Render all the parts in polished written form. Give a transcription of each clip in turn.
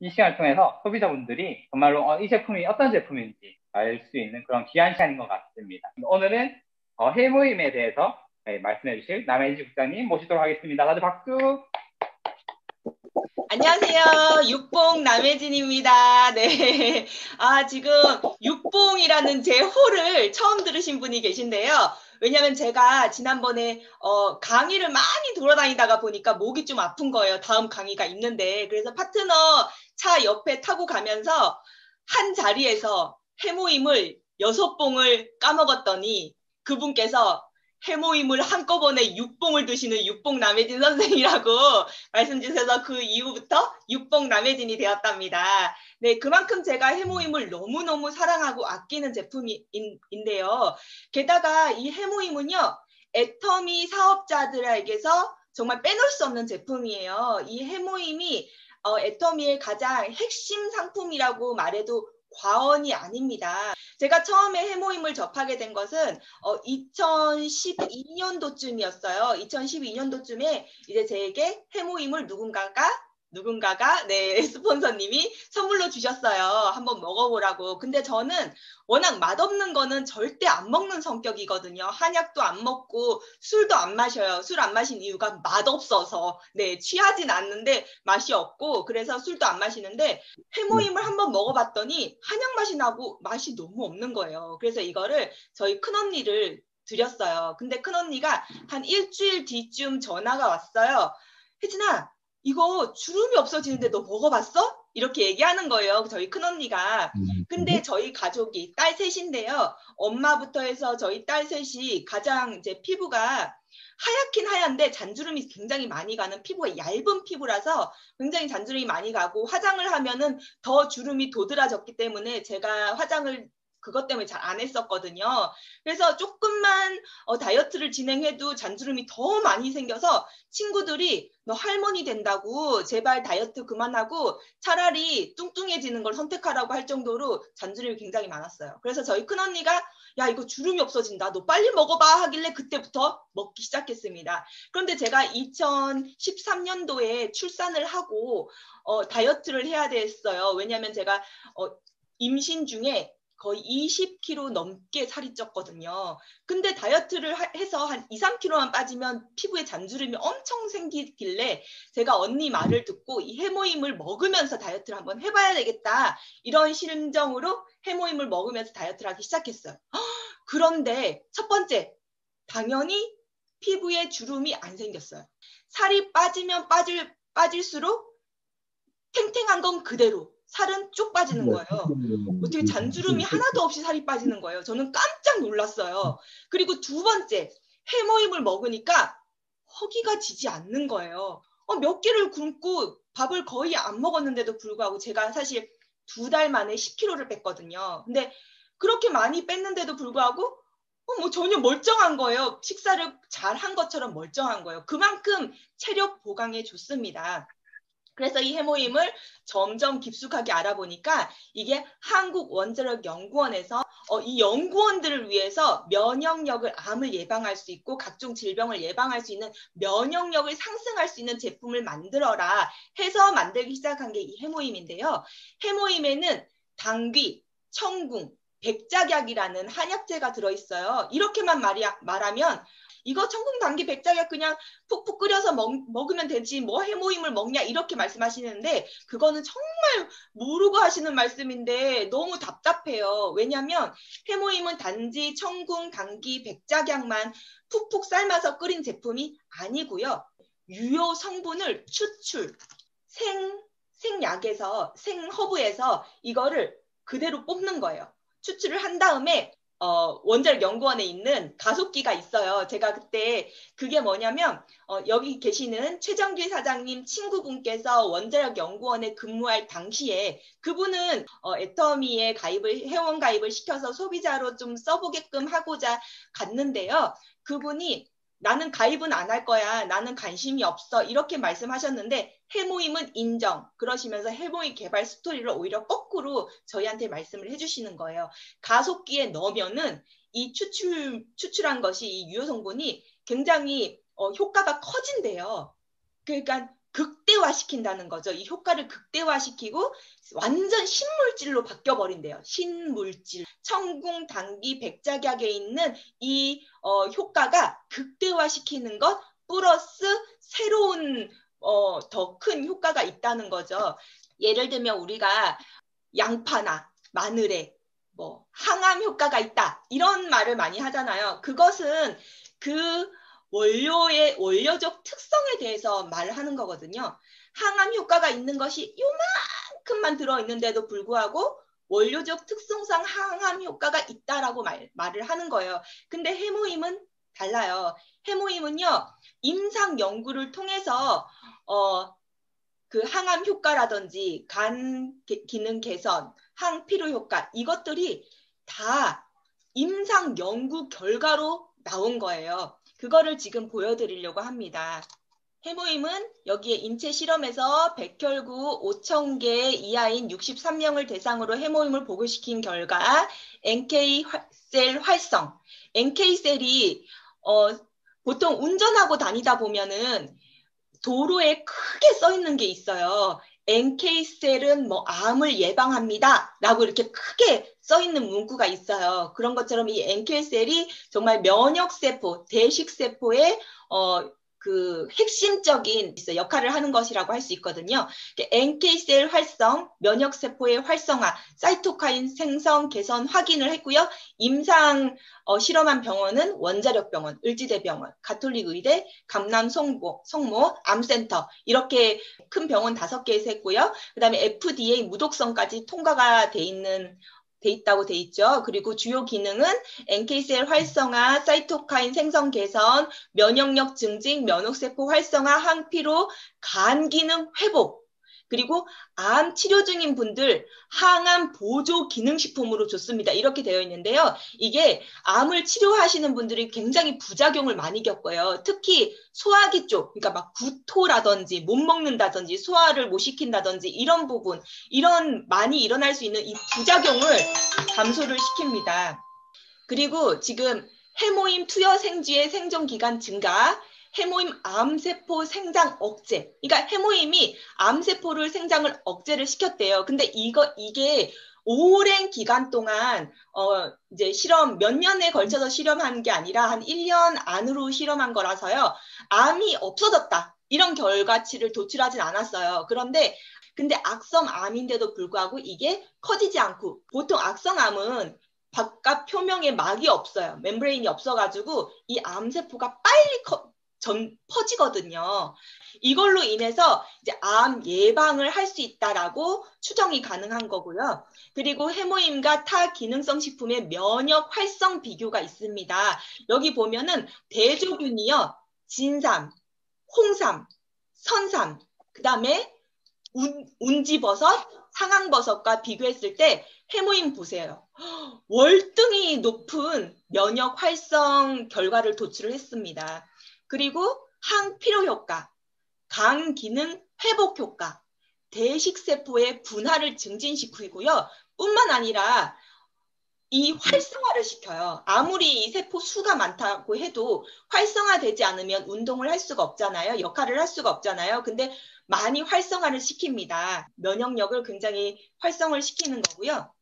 이 시간을 통해서 소비자분들이 정말로 이 제품이 어떤 제품인지 알 수 있는 그런 귀한 시간인 것 같습니다. 오늘은 해모임에 대해서 말씀해 주실 남해진 국장님 모시도록 하겠습니다. 다들 박수! 안녕하세요. 육봉 남혜진입니다. 네. 지금 육봉이라는 제 호를 처음 들으신 분이 계신데요. 왜냐면 제가 지난번에 강의를 많이 돌아다니다가 보니까 목이 좀 아픈 거예요. 다음 강의가 있는데. 그래서 파트너 차 옆에 타고 가면서 한 자리에서 해모임을 6봉을 까먹었더니 그분께서 해모임을 한꺼번에 6봉을 드시는 육봉 남혜진 선생이라고 말씀 주셔서 그 이후부터 육봉 남혜진이 되었답니다. 네, 그만큼 제가 해모임을 너무너무 사랑하고 아끼는 제품인데요. 게다가 이 해모임은요, 애터미 사업자들에게서 정말 빼놓을 수 없는 제품이에요. 이 해모임이 애터미의 가장 핵심 상품이라고 말해도 과언이 아닙니다. 제가 처음에 해모임을 접하게 된 것은 2012년도쯤이었어요. 2012년도쯤에 이제 제게 해모임을 누군가가 네, 스폰서님이 선물로 주셨어요. 한번 먹어보라고. 근데 저는 워낙 맛없는 거는 절대 안 먹는 성격이거든요. 한약도 안 먹고 술도 안 마셔요. 술 안 마신 이유가 맛없어서. 네, 취하진 않는데 맛이 없고 그래서 술도 안 마시는데 해모임을 한번 먹어봤더니 한약 맛이 나고 맛이 너무 없는 거예요. 그래서 이거를 저희 큰언니를 드렸어요. 근데 큰언니가 한 일주일 뒤쯤 전화가 왔어요. 혜진아, 이거 주름이 없어지는데 너 먹어봤어? 이렇게 얘기하는 거예요. 저희 큰언니가. 근데 저희 가족이 딸 셋인데요. 엄마부터 해서 저희 딸 셋이 가장 이제 피부가 하얗긴 하얀데 잔주름이 굉장히 많이 가는 피부가 얇은 피부라서 굉장히 잔주름이 많이 가고 화장을 하면은 더 주름이 도드라졌기 때문에 제가 화장을 그것 때문에 잘 안 했었거든요. 그래서 조금만 다이어트를 진행해도 잔주름이 더 많이 생겨서 친구들이 너 할머니 된다고 제발 다이어트 그만하고 차라리 뚱뚱해지는 걸 선택하라고 할 정도로 잔주름이 굉장히 많았어요. 그래서 저희 큰언니가 야 이거 주름이 없어진다. 너 빨리 먹어봐 하길래 그때부터 먹기 시작했습니다. 그런데 제가 2013년도에 출산을 하고 다이어트를 해야 됐어요. 왜냐하면 제가 임신 중에 거의 20kg 넘게 살이 쪘거든요. 근데 다이어트를 해서 한 2, 3kg만 빠지면 피부에 잔주름이 엄청 생기길래 제가 언니 말을 듣고 이 해모임을 먹으면서 다이어트를 한번 해봐야 되겠다. 이런 심정으로 해모임을 먹으면서 다이어트를 하기 시작했어요. 그런데 첫 번째, 당연히 피부에 주름이 안 생겼어요. 살이 빠지면 빠질수록 탱탱한 건 그대로 살은 쭉 빠지는 거예요. 어떻게 잔주름이 하나도 없이 살이 빠지는 거예요. 저는 깜짝 놀랐어요. 그리고 두 번째, 해모임을 먹으니까 허기가 지지 않는 거예요. 몇 끼를 굶고 밥을 거의 안 먹었는데도 불구하고 제가 사실 2달 만에 10kg를 뺐거든요. 근데 그렇게 많이 뺐는데도 불구하고 뭐 전혀 멀쩡한 거예요. 식사를 잘 한 것처럼 멀쩡한 거예요. 그만큼 체력 보강에 좋습니다. 그래서 이 해모임을 점점 깊숙하게 알아보니까 이게 한국원자력연구원에서 이 연구원들을 위해서 면역력을 암을 예방할 수 있고 각종 질병을 예방할 수 있는 면역력을 상승할 수 있는 제품을 만들어라 해서 만들기 시작한 게 이 해모임인데요. 해모임에는 당귀, 청궁, 백작약이라는 한약재가 들어있어요. 이렇게만 말하면 이거 청궁, 당귀, 백작약 그냥 푹푹 끓여서 먹으면 되지 뭐 해모임을 먹냐 이렇게 말씀하시는데 그거는 정말 모르고 하시는 말씀인데 너무 답답해요. 왜냐하면 해모임은 단지 청궁, 당귀, 백작약만 푹푹 삶아서 끓인 제품이 아니고요. 유효 성분을 생약에서 생허브에서 이거를 그대로 뽑는 거예요. 추출을 한 다음에 원자력연구원에 있는 가속기가 있어요. 제가 그때 그게 뭐냐면 여기 계시는 최정길 사장님 친구분께서 원자력연구원에 근무할 당시에 그분은 애터미에 회원 가입을 시켜서 소비자로 좀 써보게끔 하고자 갔는데요. 그분이 나는 가입은 안 할 거야. 나는 관심이 없어. 이렇게 말씀하셨는데 해모임은 인정. 그러시면서 해모임 개발 스토리를 오히려 거꾸로 저희한테 말씀을 해주시는 거예요. 가속기에 넣으면은 이 추출한 것이 이 유효 성분이 굉장히 효과가 커진대요. 그러니까 극대화시킨다는 거죠. 이 효과를 극대화시키고 완전 신물질로 바뀌어버린대요. 신물질. 청궁, 당귀, 백작약에 있는 이 효과가 극대화시키는 것 플러스 새로운 더 큰 효과가 있다는 거죠. 예를 들면 우리가 양파나 마늘에 뭐 항암 효과가 있다 이런 말을 많이 하잖아요. 그것은 그 원료의 원료적 특성에 대해서 말하는 거거든요. 항암 효과가 있는 것이 요만큼만 들어있는데도 불구하고 원료적 특성상 항암 효과가 있다라고 말을 하는 거예요. 근데 해모임은 달라요. 해모임은요, 임상 연구를 통해서 그 항암 효과라든지 간 기능 개선, 항피로 효과 이것들이 다 임상 연구 결과로 나온 거예요. 그거를 지금 보여드리려고 합니다. 해모임은 여기에 인체 실험에서 백혈구 5,000개 이하인 63명을 대상으로 해모임을 보고시킨 결과 NK셀 활성, NK셀이 보통 운전하고 다니다 보면은 도로에 크게 써 있는 게 있어요. NK셀은 뭐 암을 예방합니다 라고 이렇게 크게 써 있는 문구가 있어요. 그런 것처럼 이 NK셀이 정말 면역세포, 대식세포의 그 핵심적인 역할을 하는 것이라고 할 수 있거든요. NK셀 활성, 면역세포의 활성화, 사이토카인 생성, 개선 확인을 했고요. 임상 실험한 병원은 원자력병원, 을지대병원, 가톨릭의대, 강남 성모, 암센터 이렇게 큰 병원 5개에서 했고요. 그 다음에 FDA 무독성까지 통과가 돼 있다고 돼 있죠. 그리고 주요 기능은 NK셀 활성화, 사이토카인 생성 개선, 면역력 증진, 면역세포 활성화, 항피로, 간 기능 회복, 그리고 암 치료 중인 분들 항암 보조 기능식품으로 좋습니다. 이렇게 되어 있는데요. 이게 암을 치료하시는 분들이 굉장히 부작용을 많이 겪어요. 특히 소화기 쪽, 그러니까 막 구토라든지 못 먹는다든지 소화를 못 시킨다든지 이런 부분, 이런 많이 일어날 수 있는 이 부작용을 감소를 시킵니다. 그리고 지금 해모임 투여 생쥐의 생존 기간 증가, 해모임 암세포 생장 억제. 그러니까 해모임이 암세포를 생장을 억제를 시켰대요. 근데 이게 오랜 기간 동안 이제 실험 몇 년에 걸쳐서 실험한 게 아니라 한 1년 안으로 실험한 거라서요. 암이 없어졌다. 이런 결과치를 도출하진 않았어요. 근데 악성암인데도 불구하고 이게 커지지 않고, 보통 악성암은 바깥 표면에 막이 없어요. 멤브레인이 없어가지고 이 암세포가 빨리 퍼지거든요. 이걸로 인해서 이제 암 예방을 할 수 있다라고 추정이 가능한 거고요. 그리고 해모임과 타 기능성 식품의 면역 활성 비교가 있습니다. 여기 보면은 대조균이요, 진삼, 홍삼, 선삼, 그 다음에 운지버섯, 상황버섯과 비교했을 때 해모임 보세요. 월등히 높은 면역 활성 결과를 도출을 했습니다. 그리고 항피로 효과, 간 기능 회복 효과, 대식세포의 분할을 증진시키고요. 뿐만 아니라 이 활성화를 시켜요. 아무리 이 세포 수가 많다고 해도 활성화되지 않으면 운동을 할 수가 없잖아요. 역할을 할 수가 없잖아요. 근데 많이 활성화를 시킵니다. 면역력을 굉장히 활성을 시키는 거고요.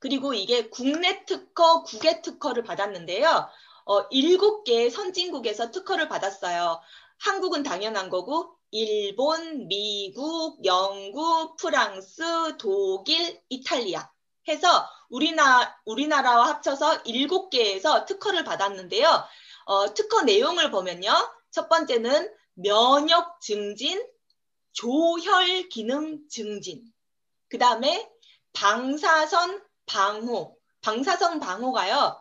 그리고 이게 국내 특허, 국외 특허를 받았는데요. 7개의 선진국에서 특허를 받았어요. 한국은 당연한 거고, 일본, 미국, 영국, 프랑스, 독일, 이탈리아 해서 우리나라와 합쳐서 7개에서 특허를 받았는데요. 특허 내용을 보면요. 첫 번째는 면역 증진, 조혈 기능 증진. 그 다음에 방사선 방호. 방사선 방호가요,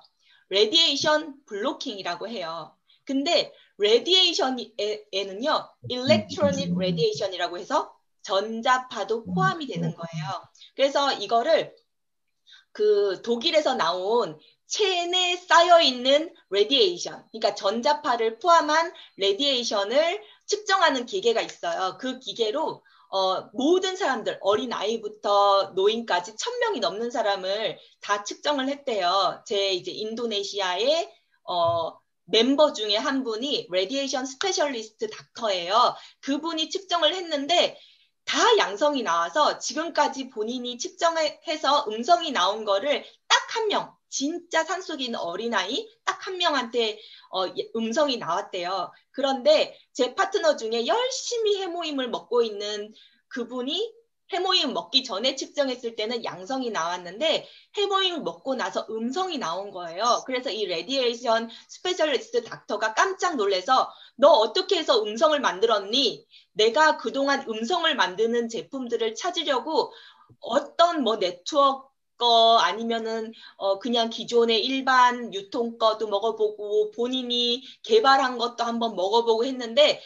레디에이션 블로킹이라고 해요. 근데 레디에이션에는요, 일렉트로닉 레디에이션이라고 해서 전자파도 포함이 되는 거예요. 그래서 이거를 그 독일에서 나온 체내에 쌓여있는 레디에이션, 그러니까 전자파를 포함한 레디에이션을 측정하는 기계가 있어요. 그 기계로 모든 사람들, 어린아이부터 노인까지 1,000명이 넘는 사람을 다 측정을 했대요. 이제 인도네시아의 멤버 중에 한 분이 레디에이션 스페셜리스트 닥터예요. 그분이 측정을 했는데 다 양성이 나와서 지금까지 본인이 측정해서 음성이 나온 거를 딱 한 명, 진짜 산속에 있는 어린아이 딱 한 명한테 음성이 나왔대요. 그런데 제 파트너 중에 열심히 해모임을 먹고 있는 그분이 해모임 먹기 전에 측정했을 때는 양성이 나왔는데 해모임 먹고 나서 음성이 나온 거예요. 그래서 이 레디에이션 스페셜리스트 닥터가 깜짝 놀라서 너 어떻게 해서 음성을 만들었니? 내가 그동안 음성을 만드는 제품들을 찾으려고 어떤 뭐 네트워크 거 아니면은 그냥 기존의 일반 유통 거도 먹어보고 본인이 개발한 것도 한번 먹어보고 했는데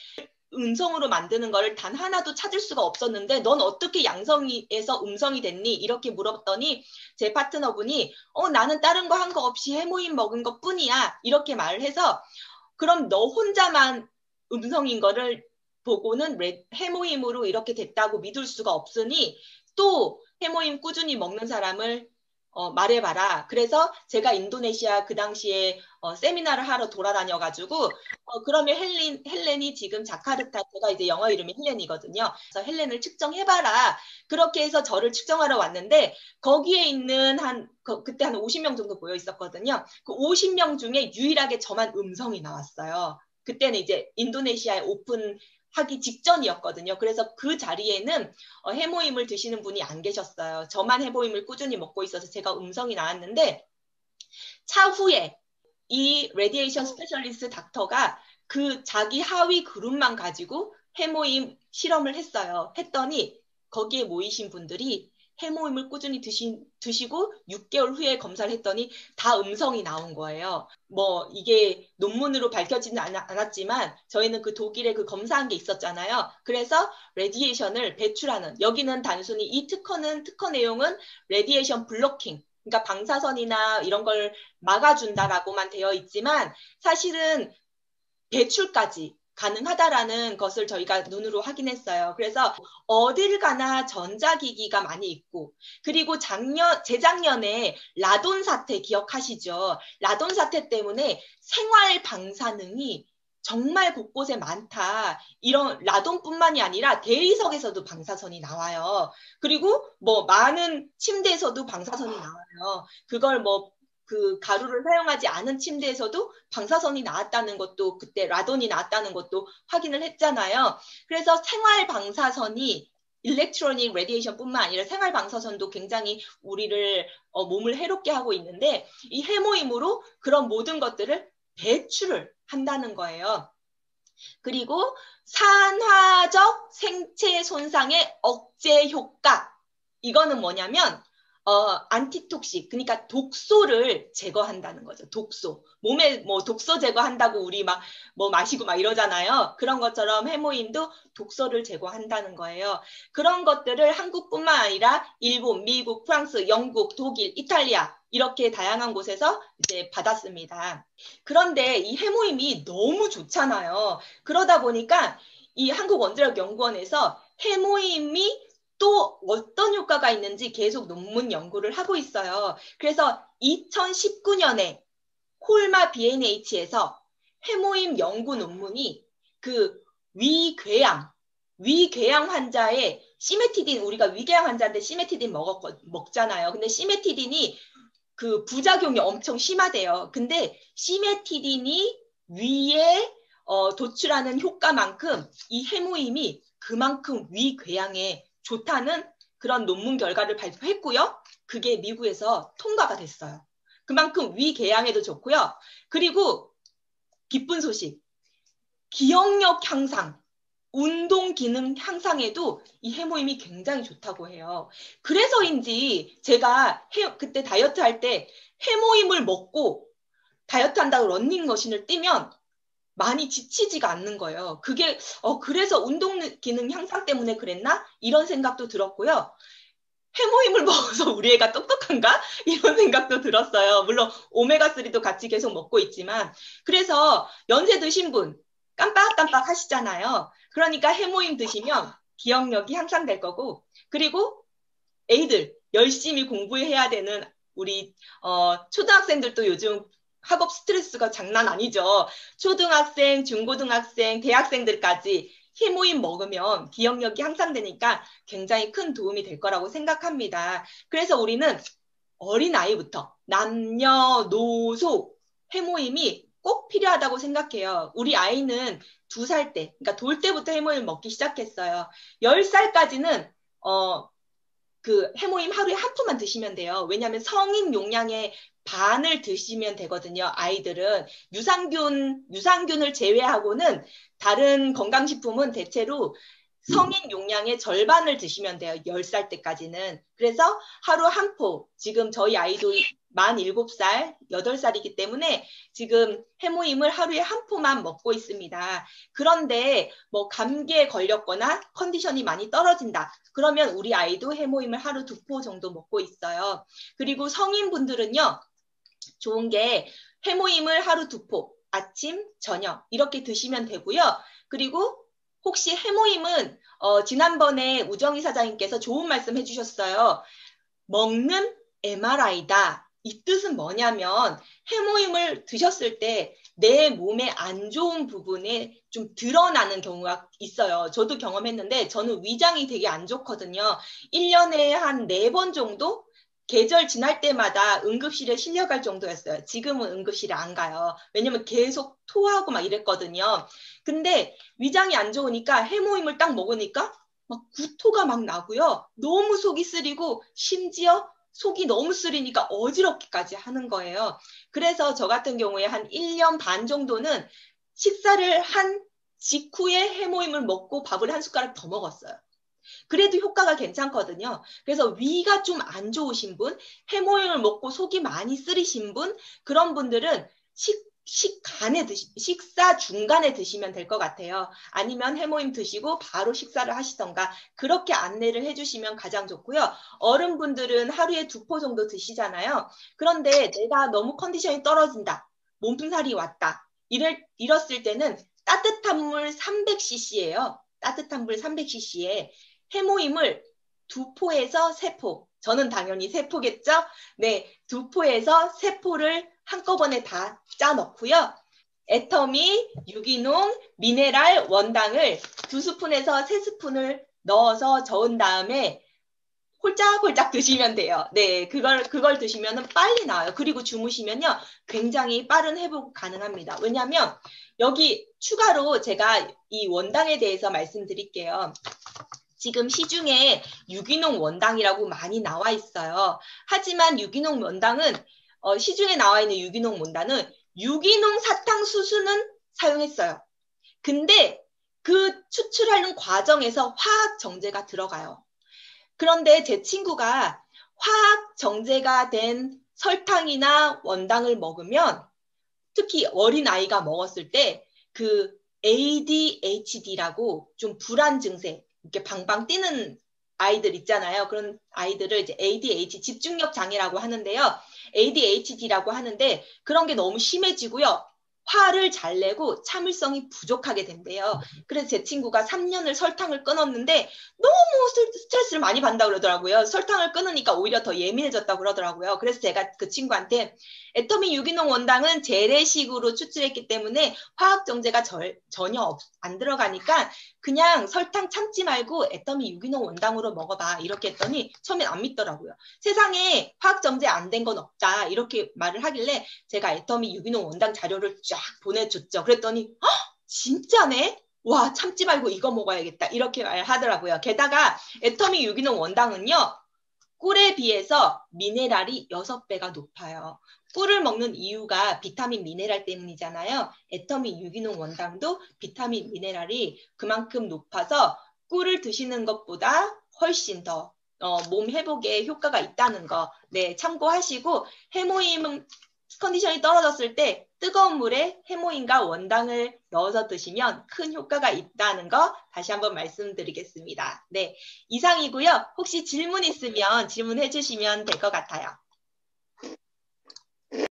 음성으로 만드는 거를 단 하나도 찾을 수가 없었는데 넌 어떻게 양성에서 음성이 됐니? 이렇게 물었더니 제 파트너분이 나는 다른 거 한 거 없이 해모임 먹은 것 뿐이야. 이렇게 말을 해서 그럼 너 혼자만 음성인 거를 보고는 해모임으로 이렇게 됐다고 믿을 수가 없으니 또 해모임 꾸준히 먹는 사람을 말해봐라. 그래서 제가 인도네시아 그 당시에 세미나를 하러 돌아다녀가지고 그러면 헬렌이 지금 자카르타, 제가 이제 영어 이름이 헬렌이거든요. 그래서 헬렌을 측정해봐라. 그렇게 해서 저를 측정하러 왔는데 거기에 있는 그때 한 50명 정도 모여 있었거든요. 그 50명 중에 유일하게 저만 음성이 나왔어요. 그때는 이제 인도네시아에 오픈하기 직전이었거든요. 그래서 그 자리에는 해모임을 드시는 분이 안 계셨어요. 저만 해모임을 꾸준히 먹고 있어서 제가 음성이 나왔는데 차후에 이 레디에이션 스페셜리스트 닥터가 그 자기 하위 그룹만 가지고 해모임 실험을 했어요. 했더니 거기에 모이신 분들이 해모임을 꾸준히 드시고 6개월 후에 검사를 했더니 다 음성이 나온 거예요. 뭐 이게 논문으로 밝혀지는 않았지만 저희는 그 독일에 그 검사한 게 있었잖아요. 그래서 레디에이션을 배출하는, 여기는 단순히 이 특허 내용은 레디에이션 블로킹, 그러니까 방사선이나 이런 걸 막아준다라고만 되어 있지만 사실은 배출까지 가능하다라는 것을 저희가 눈으로 확인했어요. 그래서 어딜 가나 전자기기가 많이 있고, 그리고 재작년에 라돈 사태 기억하시죠? 라돈 사태 때문에 생활 방사능이 정말 곳곳에 많다. 이런 라돈뿐만이 아니라 대리석에서도 방사선이 나와요. 그리고 뭐 많은 침대에서도 방사선이 나와요. 그걸 그 가루를 사용하지 않은 침대에서도 방사선이 나왔다는 것도, 그때 라돈이 나왔다는 것도 확인을 했잖아요. 그래서 생활 방사선이 일렉트로닉 레디에이션뿐만 아니라 생활 방사선도 굉장히 우리를 몸을 해롭게 하고 있는데 이 해모임으로 그런 모든 것들을 배출을 한다는 거예요. 그리고 산화적 생체 손상의 억제 효과, 이거는 뭐냐면 안티톡식, 그러니까 독소를 제거한다는 거죠. 독소. 몸에 뭐 독소 제거한다고 우리 막 뭐 마시고 막 이러잖아요. 그런 것처럼 해모임도 독소를 제거한다는 거예요. 그런 것들을 한국뿐만 아니라 일본, 미국, 프랑스, 영국, 독일, 이탈리아 이렇게 다양한 곳에서 이제 받았습니다. 그런데 이 해모임이 너무 좋잖아요. 그러다 보니까 이 한국원자력연구원에서 해모임이 또 어떤 효과가 있는지 계속 논문 연구를 하고 있어요. 그래서 2019년에 콜마 BNH에서 해모임 연구 논문이 그 위궤양 환자의 시메티딘, 우리가 위궤양 환자인데 시메티딘 먹잖아요. 근데 시메티딘이 그 부작용이 엄청 심하대요. 근데 시메티딘이 위에 도출하는 효과만큼 이 해모임이 그만큼 위궤양에 좋다는 그런 논문 결과를 발표했고요. 그게 미국에서 통과가 됐어요. 그만큼 위궤양에도 좋고요. 그리고 기쁜 소식, 기억력 향상, 운동 기능 향상에도 이 해모임이 굉장히 좋다고 해요. 그래서인지 제가 그때 다이어트 할 때 해모임을 먹고 다이어트 한다고 러닝머신을 뛰면 많이 지치지가 않는 거예요. 그게 그래서 운동 기능 향상 때문에 그랬나? 이런 생각도 들었고요. 해모임을 먹어서 우리 애가 똑똑한가? 이런 생각도 들었어요. 물론 오메가3도 같이 계속 먹고 있지만, 그래서 연세 드신 분 깜빡깜빡 하시잖아요. 그러니까 해모임 드시면 기억력이 향상될 거고, 그리고 애들 열심히 공부해야 되는 우리 초등학생들도 요즘 학업 스트레스가 장난 아니죠. 초등학생, 중고등학생, 대학생들까지 해모임 먹으면 기억력이 향상되니까 굉장히 큰 도움이 될 거라고 생각합니다. 그래서 우리는 어린아이부터 남녀노소 해모임이 꼭 필요하다고 생각해요. 우리 아이는 2살 때, 그러니까 돌 때부터 해모임 먹기 시작했어요. 10살까지는 그 해모임 하루에 한 푼만 드시면 돼요. 왜냐하면 성인 용량의 반을 드시면 되거든요. 아이들은 유산균을 제외하고는 다른 건강식품은 대체로 성인 용량의 절반을 드시면 돼요. 10살 때까지는. 그래서 하루 한 포, 지금 저희 아이도 만 7살, 8살이기 때문에 지금 해모임을 하루에 한 포만 먹고 있습니다. 그런데 뭐 감기에 걸렸거나 컨디션이 많이 떨어진다. 그러면 우리 아이도 해모임을 하루 2포 정도 먹고 있어요. 그리고 성인분들은요, 좋은 게 해모임을 하루 2포, 아침, 저녁 이렇게 드시면 되고요. 그리고 혹시 해모임은 지난번에 우정희 사장님께서 좋은 말씀 해주셨어요. 먹는 MRI다. 이 뜻은 뭐냐면 해모임을 드셨을 때 내 몸에 안 좋은 부분에 좀 드러나는 경우가 있어요. 저도 경험했는데 저는 위장이 되게 안 좋거든요. 1년에 한 4번 정도 계절 지날 때마다 응급실에 실려갈 정도였어요. 지금은 응급실에 안 가요. 왜냐면 계속 토하고 막 이랬거든요. 근데 위장이 안 좋으니까 해모임을 딱 먹으니까 막 구토가 막 나고요. 너무 속이 쓰리고 심지어 속이 너무 쓰리니까 어지럽기까지 하는 거예요. 그래서 저 같은 경우에 한 1년 반 정도는 식사를 한 직후에 해모임을 먹고 밥을 한 숟가락 더 먹었어요. 그래도 효과가 괜찮거든요. 그래서 위가 좀 안 좋으신 분, 해모임을 먹고 속이 많이 쓰리신 분, 그런 분들은 식사 중간에 드시면 될 것 같아요. 아니면 해모임 드시고 바로 식사를 하시던가 그렇게 안내를 해주시면 가장 좋고요. 어른분들은 하루에 2포 정도 드시잖아요. 그런데 내가 너무 컨디션이 떨어진다. 몸살이 왔다. 이랬을 때는 따뜻한 물 300cc예요. 따뜻한 물 300cc에 해모임을 2포에서 3포. 저는 당연히 3포겠죠? 네, 2포에서 3포를 한꺼번에 다 짜 넣고요. 애터미, 유기농, 미네랄, 원당을 2스푼에서 3스푼을 넣어서 저은 다음에 홀짝홀짝 드시면 돼요. 네, 그걸 드시면 빨리 나와요. 그리고 주무시면요, 굉장히 빠른 회복 가능합니다. 왜냐하면 여기 추가로 제가 이 원당에 대해서 말씀드릴게요. 지금 시중에 유기농 원당이라고 많이 나와 있어요. 하지만 유기농 원당은 시중에 나와 있는 유기농 원당은 유기농 사탕수수는 사용했어요. 근데 그 추출하는 과정에서 화학 정제가 들어가요. 그런데 제 친구가 화학 정제가 된 설탕이나 원당을 먹으면 특히 어린아이가 먹었을 때 그 ADHD라고 좀 불안 증세, 이렇게 방방 뛰는 아이들 있잖아요. 그런 아이들을 이제 ADHD, 집중력 장애라고 하는데요. ADHD라고 하는데 그런 게 너무 심해지고요. 화를 잘 내고 참을성이 부족하게 된대요. 그래서 제 친구가 3년을 설탕을 끊었는데 너무 스트레스를 많이 받는다 그러더라고요. 설탕을 끊으니까 오히려 더 예민해졌다고 그러더라고요. 그래서 제가 그 친구한테 애터미 유기농 원당은 재래식으로 추출했기 때문에 화학 정제가 전혀 안 들어가니까 그냥 설탕 참지 말고 애터미 유기농 원당으로 먹어봐. 이렇게 했더니 처음엔 안 믿더라고요. 세상에 화학 정제 안 된 건 없다. 이렇게 말을 하길래 제가 애터미 유기농 원당 자료를 쫙 보내줬죠. 그랬더니 진짜네? 와, 참지 말고 이거 먹어야겠다. 이렇게 말하더라고요. 게다가 애터미 유기농 원당은요. 꿀에 비해서 미네랄이 6배가 높아요. 꿀을 먹는 이유가 비타민 미네랄 때문이잖아요. 애터미 유기농 원당도 비타민 미네랄이 그만큼 높아서 꿀을 드시는 것보다 훨씬 더 몸 회복에 효과가 있다는 거, 네, 참고하시고 해모임 컨디션이 떨어졌을 때 뜨거운 물에 해모임과 원당을 넣어서 드시면 큰 효과가 있다는 거 다시 한번 말씀드리겠습니다. 네, 이상이고요. 혹시 질문 있으면 질문해 주시면 될 것 같아요.